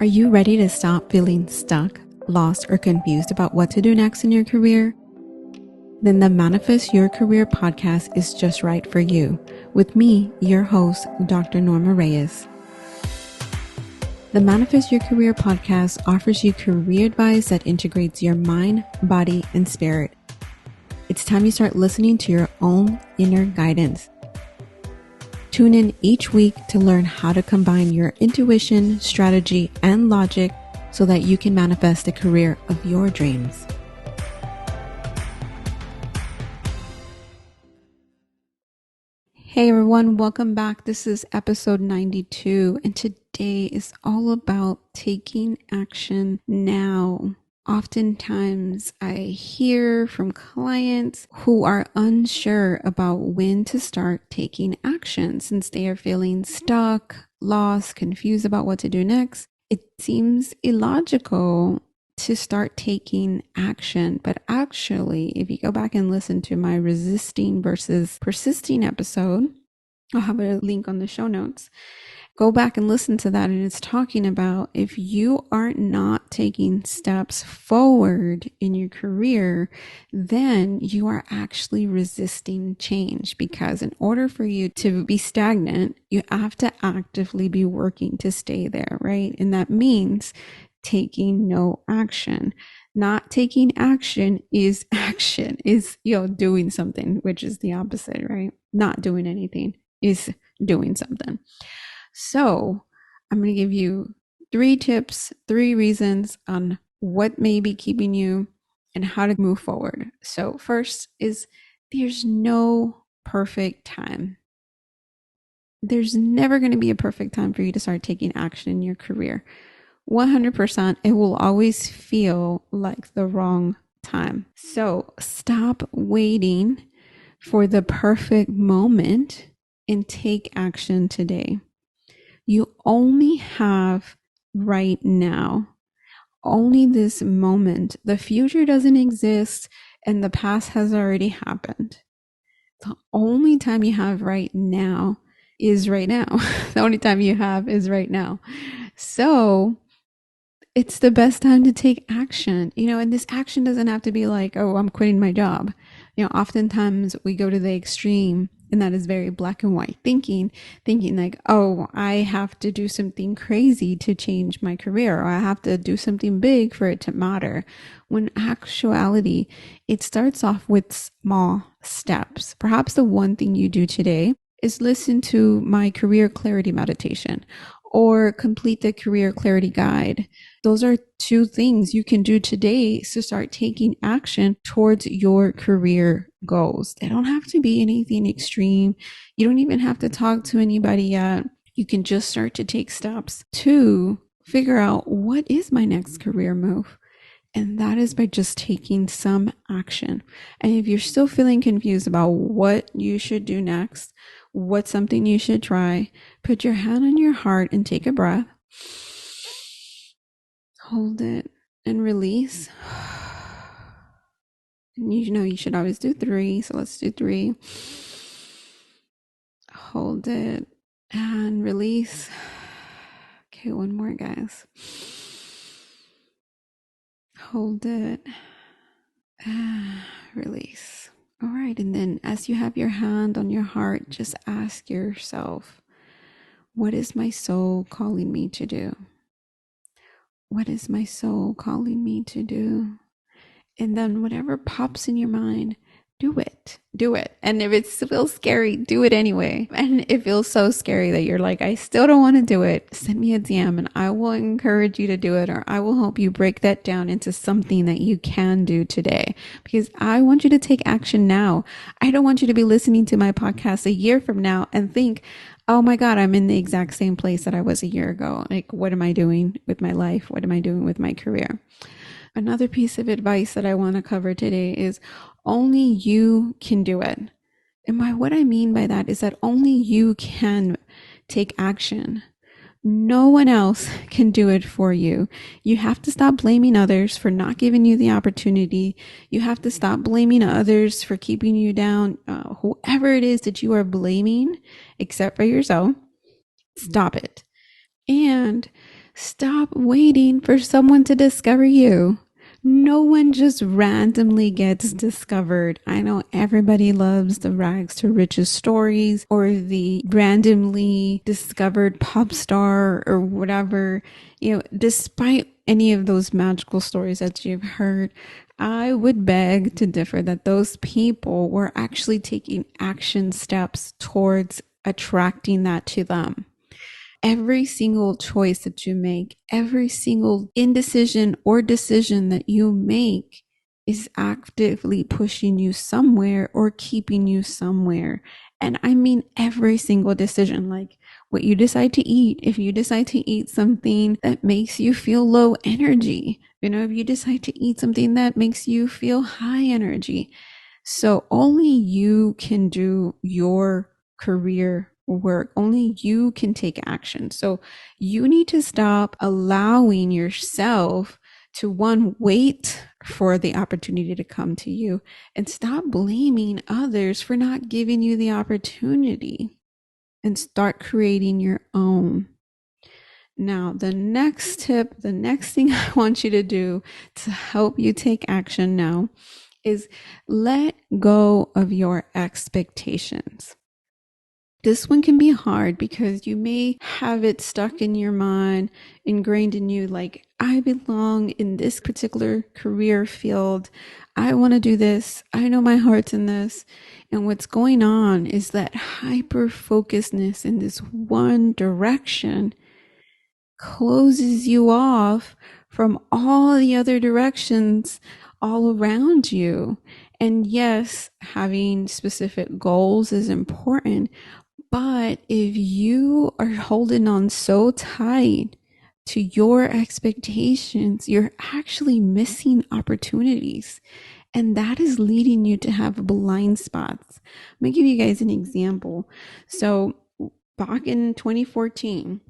Are you ready to stop feeling stuck, lost, or confused about what to do next in your career? Then the Manifest Your Career podcast is just right for you, with me, your host, Dr. Norma Reyes. The Manifest Your Career podcast offers you career advice that integrates your mind, body, and spirit. It's time you start listening to your own inner guidance. Tune in each week to learn how to combine your intuition, strategy, and logic so that you can manifest the career of your dreams. Hey everyone, welcome back. This is episode 92, and today is all about taking action now. Oftentimes, I hear from clients who are unsure about when to start taking action since they are feeling stuck, lost, confused about what to do next. It seems illogical to start taking action, but actually, if you go back and listen to my resisting versus persisting episode, I'll have a link on the show notes. Go back and listen to that, and it's talking about if you are not taking steps forward in your career, then you are actually resisting change, because in order for you to be stagnant, you have to actively be working to stay there, right? And that means taking no action. Not taking action is doing something, which is the opposite, right? Not doing anything is doing something. So I'm going to give you 3 tips, 3 reasons on what may be keeping you and how to move forward. So first is there's no perfect time. There's never going to be a perfect time for you to start taking action in your career. 100%, it will always feel like the wrong time. So stop waiting for the perfect moment and take action today. You only have right now, only this moment. The future doesn't exist and the past has already happened. The only time you have right now is right now. The only time you have is right now. So it's the best time to take action, and this action doesn't have to be like, oh, I'm quitting my job. Oftentimes we go to the extreme, and that is very black and white thinking like, oh, I have to do something crazy to change my career, or I have to do something big for it to matter. When actuality, it starts off with small steps. Perhaps the one thing you do today is listen to my career clarity meditation or complete the career clarity guide. Those are 2 things you can do today to start taking action towards your career goals. They don't have to be anything extreme. You don't even have to talk to anybody yet. You can just start to take steps to figure out, what is my next career move? And that is by just taking some action. And if you're still feeling confused about what you should do next, what's something you should try, put your hand on your heart and take a breath. Hold it and release. And you should always do 3. So let's do 3. Hold it and release. Okay, one more, guys. Hold it and release. All right. And then as you have your hand on your heart, just ask yourself, what is my soul calling me to do? What is my soul calling me to do? And then whatever pops in your mind, do it. And if it feels scary, do it anyway. And if it feels so scary that you're like, I still don't want to do it, send me a DM and I will encourage you to do it, or I will help you break that down into something that you can do today, because I want you to take action now. I don't want you to be listening to my podcast a year from now and think, oh my God, I'm in the exact same place that I was a year ago. Like, what am I doing with my life? What am I doing with my career? Another piece of advice that I want to cover today is only you can do it. And what I mean by that is that only you can take action. No one else can do it for you. You have to stop blaming others for not giving you the opportunity. You have to stop blaming others for keeping you down. Whoever it is that you are blaming, except for yourself, stop it. And Stop waiting for someone to discover you. No one just randomly gets discovered. I know everybody loves the rags to riches stories or the randomly discovered pop star or whatever. Despite any of those magical stories that you've heard, I would beg to differ that those people were actually taking action steps towards attracting that to them. Every single choice that you make, every single indecision or decision that you make is actively pushing you somewhere or keeping you somewhere. And I mean every single decision, like what you decide to eat. If you decide to eat something that makes you feel low energy, if you decide to eat something that makes you feel high energy. So only you can do your career work. Only you can take action. So you need to stop allowing yourself to wait for the opportunity to come to you and stop blaming others for not giving you the opportunity and start creating your own. Now, the next tip, the next thing I want you to do to help you take action now is let go of your expectations. This one can be hard because you may have it stuck in your mind, ingrained in you, like, I belong in this particular career field. I want to do this. I know my heart's in this. And what's going on is that hyper focusedness in this one direction closes you off from all the other directions all around you. And yes, having specific goals is important, but if you are holding on so tight to your expectations, you're actually missing opportunities. And that is leading you to have blind spots. I'm going to give you guys an example. So back in 2014,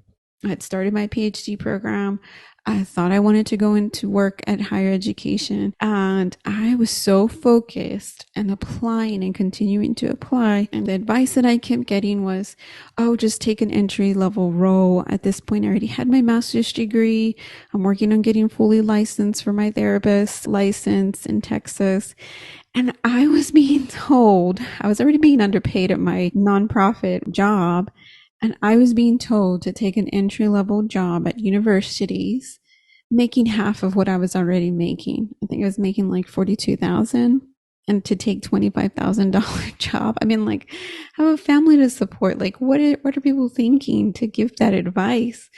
I had started my PhD program. I thought I wanted to go into work at higher education, and I was so focused and applying and continuing to apply. And the advice that I kept getting was, oh, just take an entry level role. At this point, I already had my master's degree. I'm working on getting fully licensed for my therapist license in Texas. And I was being told, I was already being underpaid at my nonprofit job. And I was being told to take an entry level job at universities, making half of what I was already making. I think I was making like 42,000, and to take $25,000 job. I mean, like, I have a family to support. Like, what are people thinking to give that advice?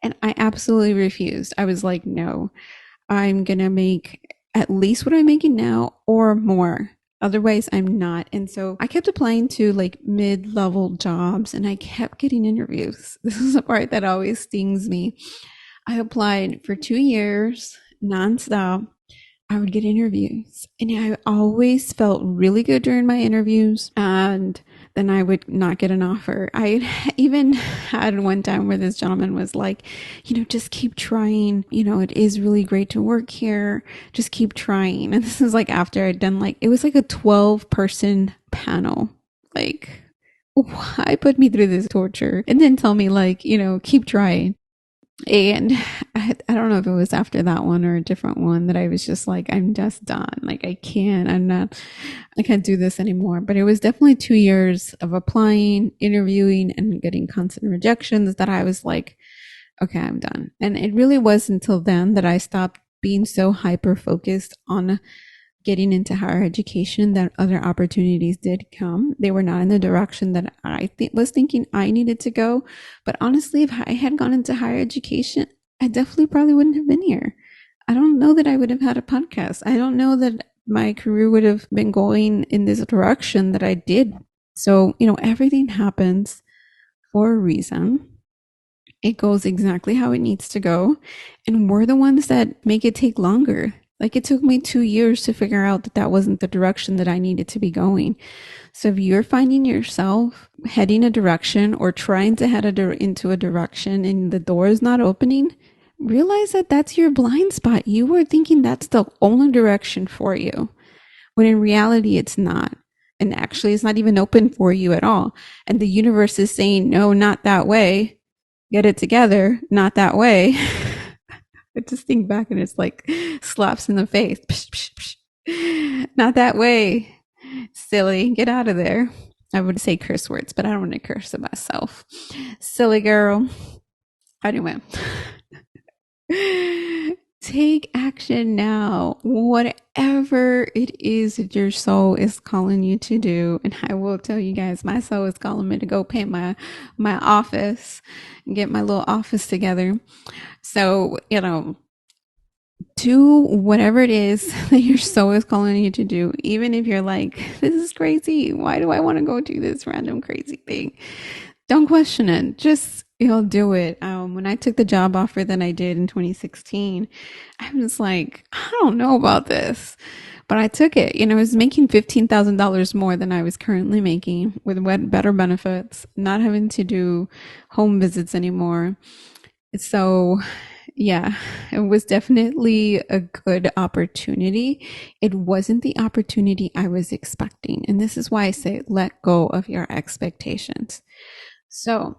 And I absolutely refused. I was like, no, I'm going to make at least what I'm making now or more. Otherwise, I'm not. And so I kept applying to like mid-level jobs and I kept getting interviews. This is the part that always stings me. I applied for 2 years nonstop. I would get interviews and I always felt really good during my interviews, and then I would not get an offer. I even had one time where this gentleman was like, just keep trying. It is really great to work here. Just keep trying. And this is like after I'd done it was like a 12-person panel. Like, why put me through this torture and then tell me keep trying? And I don't know if it was after that one or a different one that I was just like, I'm just done. Like, I can't do this anymore. But it was definitely 2 years of applying, interviewing, and getting constant rejections that I was like, okay, I'm done. And it really was until then that I stopped being so hyper focused on getting into higher education that other opportunities did come. They were not in the direction that I was thinking I needed to go. But honestly, if I had gone into higher education, I definitely probably wouldn't have been here. I don't know that I would have had a podcast. I don't know that my career would have been going in this direction that I did. So, everything happens for a reason. It goes exactly how it needs to go. And we're the ones that make it take longer. Like, it took me 2 years to figure out that that wasn't the direction that I needed to be going. So if you're finding yourself heading a direction or trying to head into a direction and the door is not opening, realize that that's your blind spot. You were thinking that's the only direction for you, when in reality, it's not. And actually, it's not even open for you at all. And the universe is saying, no, not that way. get it together, not that way. I just think back and it's like slaps in the face. Psh, psh, psh. Not that way. Silly, get out of there. I would say curse words, but I don't want to curse at myself. Silly girl. Anyway, take action now. Whatever it is that your soul is calling you to do. And I will tell you guys, my soul is calling me to go paint my office and get my little office together. So, do whatever it is that your soul is calling you to do, even if you're like, this is crazy. Why do I want to go do this random crazy thing? Don't question it. Just, do it. When I took the job offer that I did in 2016, I was like, I don't know about this, but I took it. I was making $15,000 more than I was currently making with better benefits, not having to do home visits anymore. So yeah, it was definitely a good opportunity. It wasn't the opportunity I was expecting. And this is why I say let go of your expectations. So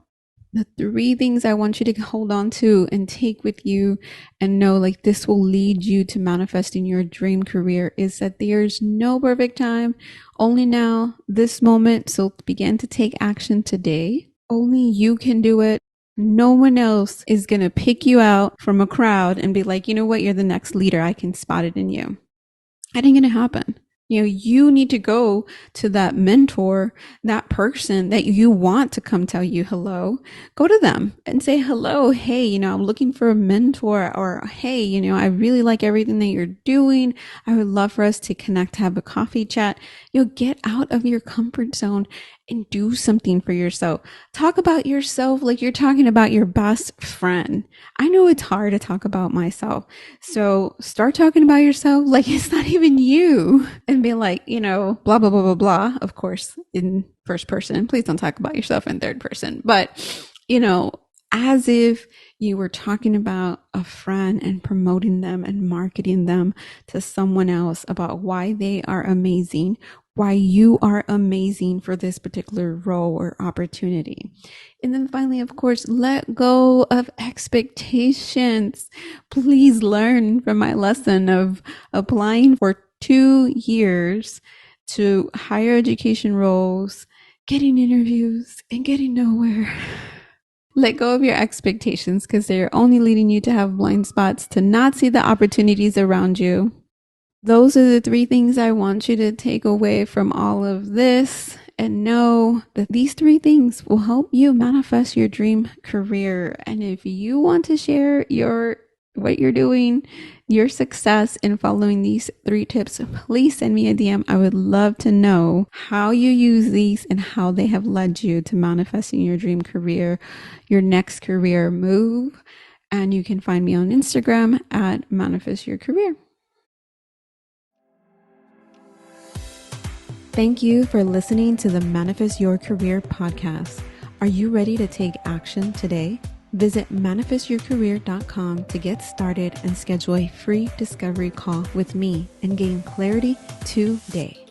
the 3 things I want you to hold on to and take with you and know like this will lead you to manifesting your dream career is that there's no perfect time, only now, this moment. So begin to take action today. Only you can do it. No one else is going to pick you out from a crowd and be like, you know what, you're the next leader. I can spot it in you. That ain't going to happen. You need to go to that mentor, that person that you want to come tell you hello. Go to them and say, hello, hey, I'm looking for a mentor, or hey, I really like everything that you're doing. I would love for us to connect, have a coffee chat. Get out of your comfort zone and do something for yourself. Talk about yourself like you're talking about your best friend. I know it's hard to talk about myself. So start talking about yourself like it's not even you, and be like, blah, blah, blah, blah, blah. Of course, in first person. Please don't talk about yourself in third person. But, as if you were talking about a friend and promoting them and marketing them to someone else about why they are amazing, why you are amazing for this particular role or opportunity. And then finally, of course, let go of expectations. Please learn from my lesson of applying for 2 years to higher education roles, getting interviews, and getting nowhere. Let go of your expectations because they're only leading you to have blind spots, to not see the opportunities around you. Those are the 3 things I want you to take away from all of this, and know that these 3 things will help you manifest your dream career. And if you want to share what you're doing, your success in following these 3 tips, please send me a DM. I would love to know how you use these and how they have led you to manifesting your dream career, your next career move. And you can find me on Instagram at Manifest Your Career. Thank you for listening to the Manifest Your Career podcast. Are you ready to take action today? Visit manifestyourcareer.com to get started and schedule a free discovery call with me and gain clarity today.